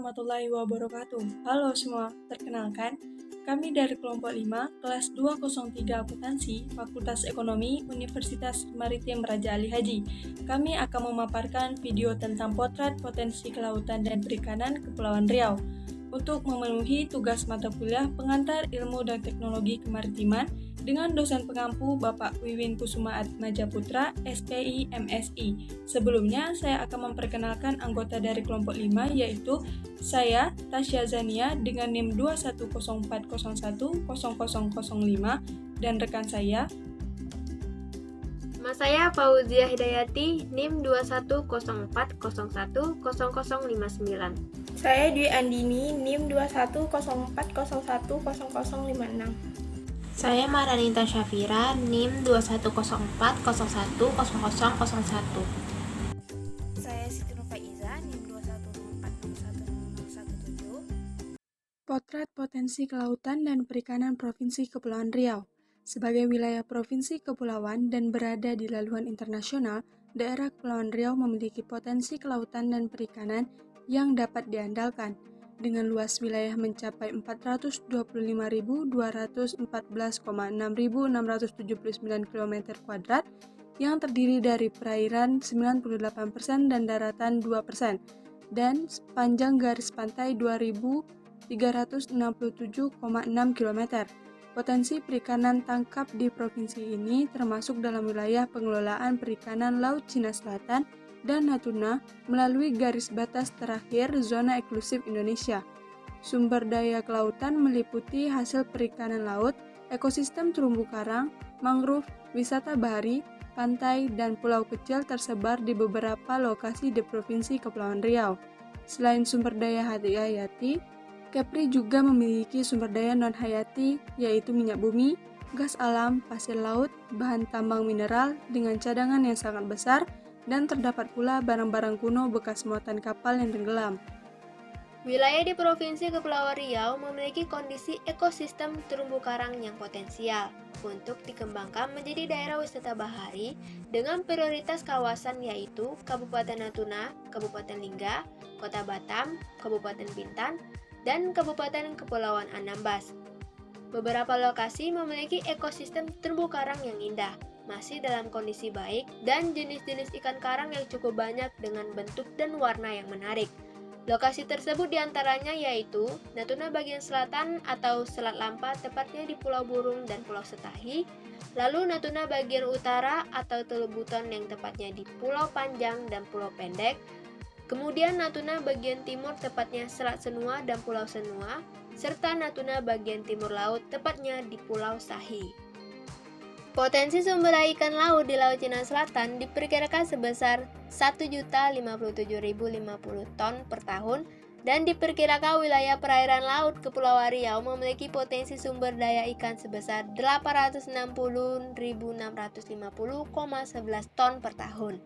warahmatullahi wabarakatuh. Halo semua, perkenalkan, kami dari kelompok 5, kelas 203 Akuntansi, Fakultas Ekonomi, Universitas Maritim Raja Ali Haji. Kami akan memaparkan video tentang potret potensi kelautan dan perikanan Kepulauan Riau. Untuk memenuhi tugas mata kuliah pengantar ilmu dan teknologi kemaritiman dengan dosen pengampu Bapak Wiwin Kusuma Atmaja Putra, SPI MSI. Sebelumnya, saya akan memperkenalkan anggota dari kelompok 5, yaitu saya, Tasya Zania, dengan NIM 21040100005, dan rekan saya, Nama saya Fauzia Hidayati, NIM 21040100059. Saya Dwi Andini, NIM 21040100056. Saya Maranita Syafira, NIM 21040100001. Saya Siti Nurfaiza, NIM 210401017. Potret Potensi Kelautan dan Perikanan Provinsi Kepulauan Riau. Sebagai wilayah provinsi kepulauan dan berada di laluan internasional, daerah Kepulauan Riau memiliki potensi kelautan dan perikanan yang dapat diandalkan, dengan luas wilayah mencapai 425.214,6.679 km² yang terdiri dari perairan 98% dan daratan 2%, dan sepanjang garis pantai 2.367,6 km. Potensi perikanan tangkap di provinsi ini termasuk dalam wilayah pengelolaan perikanan Laut Cina Selatan dan Natuna melalui garis batas terakhir zona eksklusif Indonesia. Sumber daya kelautan meliputi hasil perikanan laut, ekosistem terumbu karang, mangrove, wisata bahari, pantai, dan pulau kecil tersebar di beberapa lokasi di Provinsi Kepulauan Riau. Selain sumber daya hayati, Kepri juga memiliki sumber daya non-hayati, yaitu minyak bumi, gas alam, pasir laut, bahan tambang mineral dengan cadangan yang sangat besar, dan terdapat pula barang-barang kuno bekas muatan kapal yang tenggelam. Wilayah di Provinsi Kepulauan Riau memiliki kondisi ekosistem terumbu karang yang potensial untuk dikembangkan menjadi daerah wisata bahari dengan prioritas kawasan yaitu Kabupaten Natuna, Kabupaten Lingga, Kota Batam, Kabupaten Bintan, dan Kabupaten Kepulauan Anambas. Beberapa lokasi memiliki ekosistem terumbu karang yang indah, masih dalam kondisi baik, dan jenis-jenis ikan karang yang cukup banyak dengan bentuk dan warna yang menarik. Lokasi tersebut diantaranya yaitu Natuna bagian selatan atau Selat Lampa, tepatnya di Pulau Burung dan Pulau Setahi, lalu Natuna bagian utara atau Teluk Buton yang tepatnya di Pulau Panjang dan Pulau Pendek, kemudian Natuna bagian timur tepatnya Selat Senua dan Pulau Senua, serta Natuna bagian timur laut tepatnya di Pulau Sahi. Potensi sumber daya ikan laut di Laut Cina Selatan diperkirakan sebesar 1.057.050 ton per tahun dan diperkirakan wilayah perairan laut Kepulauan Riau memiliki potensi sumber daya ikan sebesar 860.650,11 ton per tahun.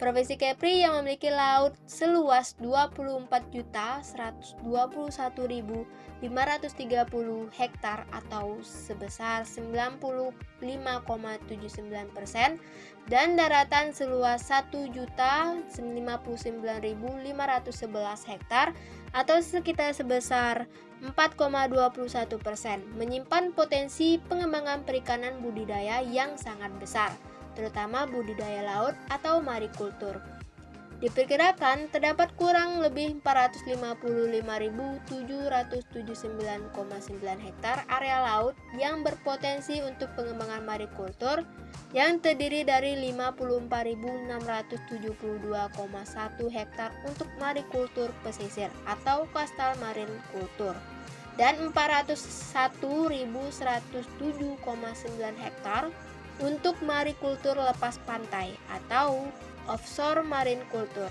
Provinsi Kepri yang memiliki laut seluas 24.121.530 hektar atau sebesar 95,79% dan daratan seluas 1.059.511 hektar atau sekitar sebesar 4,21%, menyimpan potensi pengembangan perikanan budidaya yang sangat besar, terutama budidaya laut atau marikultur. Diperkirakan terdapat kurang lebih 455.779,9 hektar area laut yang berpotensi untuk pengembangan marikultur yang terdiri dari 54.672,1 hektar untuk marikultur pesisir atau coastal marine kultur dan 401.107,9 hektar untuk marikultur lepas pantai atau offshore marine kultur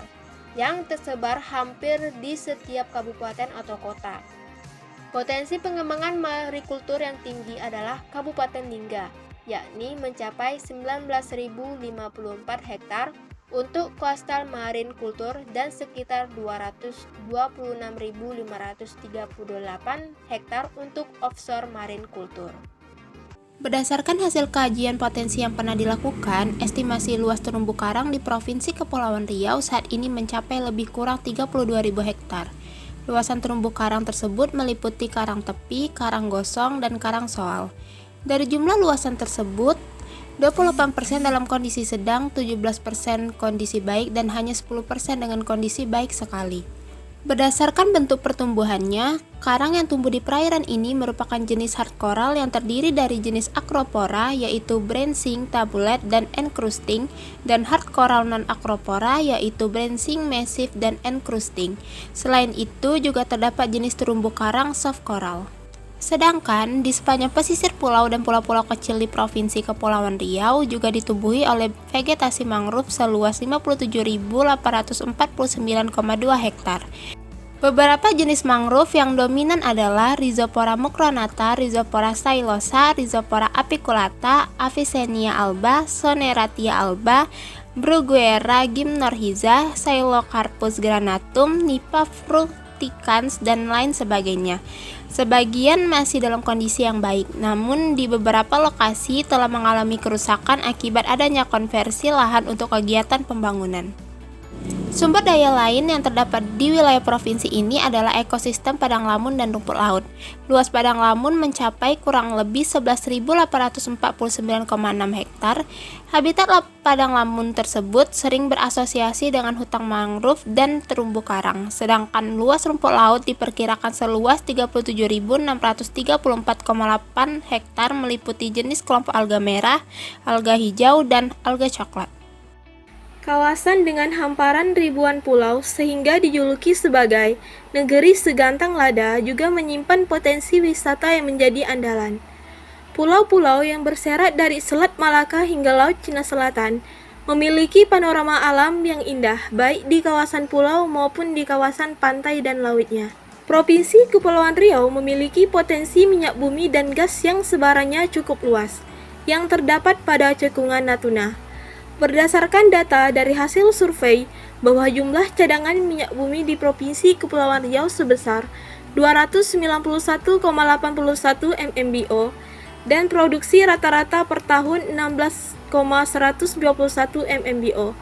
yang tersebar hampir di setiap kabupaten atau kota. Potensi pengembangan marikultur yang tinggi adalah Kabupaten Lingga, yakni mencapai 19.054 hektar untuk coastal marine kultur dan sekitar 226.538 hektar untuk offshore marine kultur. Berdasarkan hasil kajian potensi yang pernah dilakukan, estimasi luas terumbu karang di Provinsi Kepulauan Riau saat ini mencapai lebih kurang 32.000 hektar. Luasan terumbu karang tersebut meliputi karang tepi, karang gosong, dan karang soal. Dari jumlah luasan tersebut, 28% dalam kondisi sedang, 17% kondisi baik, dan hanya 10% dengan kondisi baik sekali. Berdasarkan bentuk pertumbuhannya, karang yang tumbuh di perairan ini merupakan jenis hard coral yang terdiri dari jenis acropora yaitu branching, tabulate, dan encrusting, dan hard coral non-acropora yaitu branching, massive, dan encrusting. Selain itu juga terdapat jenis terumbu karang soft coral. Sedangkan di sepanjang pesisir pulau dan pulau-pulau kecil di Provinsi Kepulauan Riau juga ditumbuhi oleh vegetasi mangrove seluas 57.849,2 hektar. Beberapa jenis mangrove yang dominan adalah Rhizopora mucronata, Rhizopora stylosa, Rhizopora apiculata, Avicennia alba, Soneratia alba, Bruguera gymnorrhiza, Xylocarpus granatum, Nipah fructicans, dan lain sebagainya. Sebagian masih dalam kondisi yang baik, namun di beberapa lokasi telah mengalami kerusakan akibat adanya konversi lahan untuk kegiatan pembangunan. Sumber daya lain yang terdapat di wilayah provinsi ini adalah ekosistem padang lamun dan rumput laut. Luas padang lamun mencapai kurang lebih 11.849,6 hektar. Habitat padang lamun tersebut sering berasosiasi dengan hutan mangrove dan terumbu karang, sedangkan luas rumput laut diperkirakan seluas 37.634,8 hektar meliputi jenis kelompok alga merah, alga hijau, dan alga coklat. Kawasan dengan hamparan ribuan pulau sehingga dijuluki sebagai negeri segantang lada juga menyimpan potensi wisata yang menjadi andalan. Pulau-pulau yang berserat dari Selat Malaka hingga Laut Cina Selatan memiliki panorama alam yang indah baik di kawasan pulau maupun di kawasan pantai dan lautnya. Provinsi Kepulauan Riau memiliki potensi minyak bumi dan gas yang sebarannya cukup luas, yang terdapat pada cekungan Natuna. Berdasarkan data dari hasil survei bahwa jumlah cadangan minyak bumi di Provinsi Kepulauan Riau sebesar 291,81 MMBO dan produksi rata-rata per tahun 16,121 MMBO.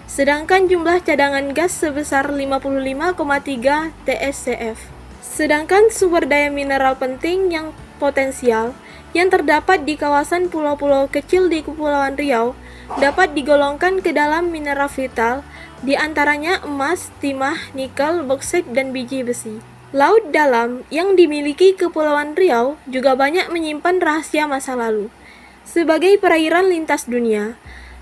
Sedangkan jumlah cadangan gas sebesar 55,3 TSCF. Sedangkan sumber daya mineral penting yang potensial yang terdapat di kawasan pulau-pulau kecil di Kepulauan Riau dapat digolongkan ke dalam mineral vital, di antaranya emas, timah, nikel, boksit, dan biji besi. Laut dalam yang dimiliki Kepulauan Riau juga banyak menyimpan rahasia masa lalu. Sebagai perairan lintas dunia,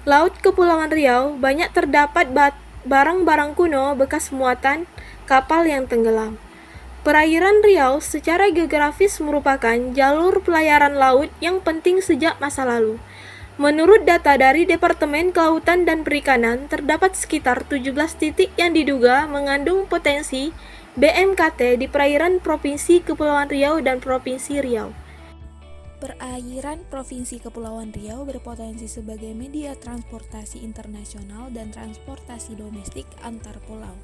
Laut Kepulauan Riau banyak terdapat barang-barang kuno bekas muatan kapal yang tenggelam. Perairan Riau secara geografis merupakan jalur pelayaran laut yang penting sejak masa lalu. Menurut data dari Departemen Kelautan dan Perikanan, terdapat sekitar 17 titik yang diduga mengandung potensi BMKT di perairan Provinsi Kepulauan Riau dan Provinsi Riau. Perairan Provinsi Kepulauan Riau berpotensi sebagai media transportasi internasional dan transportasi domestik antar pulau.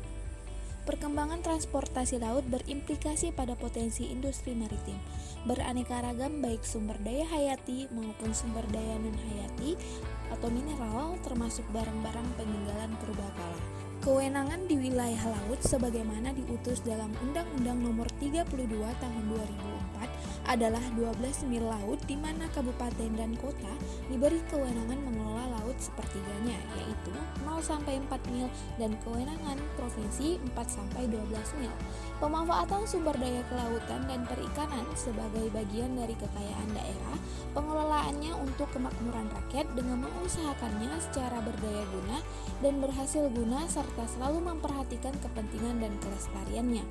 Perkembangan transportasi laut berimplikasi pada potensi industri maritim, beraneka ragam baik sumber daya hayati maupun sumber daya non-hayati atau mineral termasuk barang-barang peninggalan purbakala. Kewenangan di wilayah laut sebagaimana diutus dalam Undang-Undang Nomor 32 Tahun 2004 adalah 12 mil laut di mana kabupaten dan kota diberi kewenangan mengelola laut sepertiganya, yaitu 0-4 mil, dan kewenangan provinsi 4-12 mil. Pemanfaatan sumber daya kelautan dan perikanan sebagai bagian dari kekayaan daerah, pengelolaannya untuk kemakmuran rakyat dengan mengusahakannya secara berdaya guna dan berhasil guna serta selalu memperhatikan kepentingan dan kelestariannya.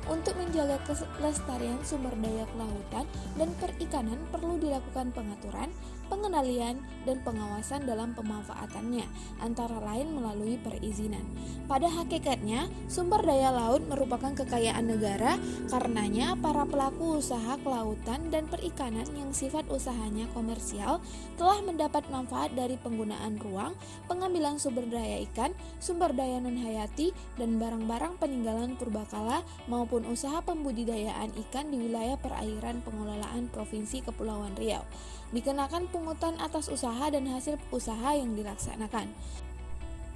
Untuk menjaga kelestarian sumber daya kelautan dan perikanan perlu dilakukan pengaturan, pengendalian, dan pengawasan dalam pemanfaatannya, antara lain melalui perizinan. Pada hakikatnya, sumber daya laut merupakan kekayaan negara, karenanya para pelaku usaha kelautan dan perikanan yang sifat usahanya komersial telah mendapat manfaat dari penggunaan ruang, pengambilan sumber daya ikan, sumber daya non-hayati, dan barang-barang peninggalan purbakala maupun usaha pembudidayaan ikan di wilayah perairan pengelolaan Provinsi Kepulauan Riau. Dikenakan pungutan atas usaha dan hasil usaha yang dilaksanakan.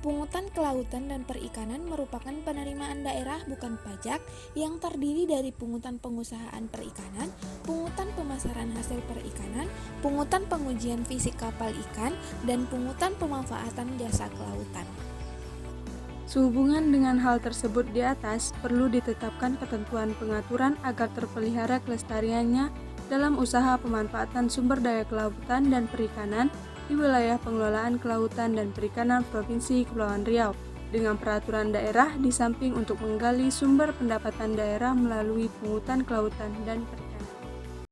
Pungutan kelautan dan perikanan merupakan penerimaan daerah bukan pajak yang terdiri dari pungutan pengusahaan perikanan, pungutan pemasaran hasil perikanan, pungutan pengujian fisik kapal ikan, dan pungutan pemanfaatan jasa kelautan. Sehubungan dengan hal tersebut di atas, perlu ditetapkan ketentuan pengaturan agar terpelihara kelestariannya dalam usaha pemanfaatan sumber daya kelautan dan perikanan di wilayah pengelolaan kelautan dan perikanan Provinsi Kepulauan Riau dengan peraturan daerah di samping untuk menggali sumber pendapatan daerah melalui pungutan kelautan dan perikanan.